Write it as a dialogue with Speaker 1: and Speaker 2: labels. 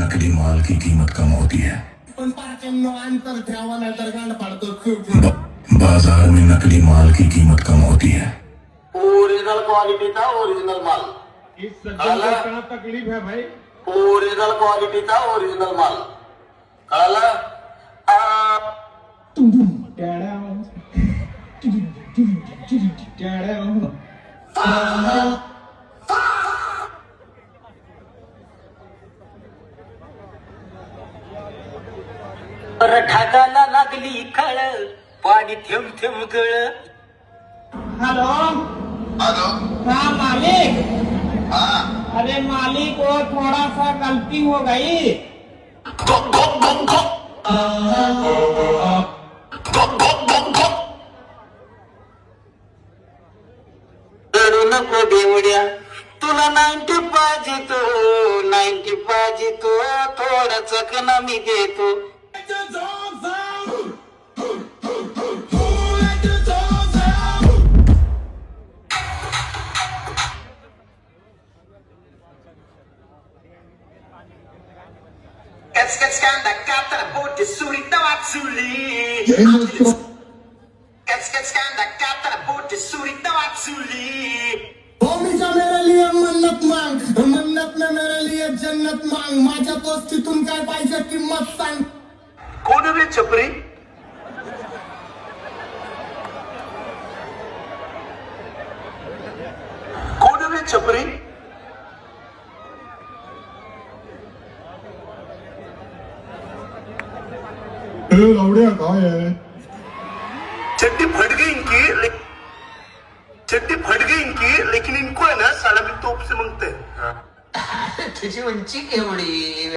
Speaker 1: नकली माल की कीमत कम होती है, बाजार में नकली माल की कीमत कम होती है।
Speaker 2: ओरिजिनल क्वालिटी था, ओरिजिनल माल।
Speaker 3: इस सज्जन को क्या तकलीफ है भाई?
Speaker 2: ओरिजिनल क्वालिटी था, ओरिजिनल माल। कळलं?
Speaker 4: ढाकाला लागली खळ, पाणी थेंब थेंब गळ.
Speaker 5: हेलो
Speaker 2: हॅलो,
Speaker 5: हाँ मालिक।
Speaker 2: हा,
Speaker 5: अरे मालिक वो थोड़ा सा गलती हो गई।
Speaker 4: रडू नको बेवड्या, तुला 90 पाहिजे तो, 90 पाहिजे तो, थोडा चकना मी देतो. Skanda kata boti suri tawatsuli. Skanda kata boti suri tawatsuli.
Speaker 6: भूमीचा मेरे लिए मन्नत मांग, मन्नत में मेरे लिए जन्नत मांग. माझ्या दोस्तीतून काय पाहिजे किंमत सांग.
Speaker 2: कोण रे छपरी? कोण रे छपरी?
Speaker 3: लवड्या काय आहे?
Speaker 2: चड्डी फट गई इनकी, चड्डी फट गई इनकी, लेकिन इनको है ना साला भी तोप से मांगते हैं.
Speaker 4: तुझी उंची केवढी?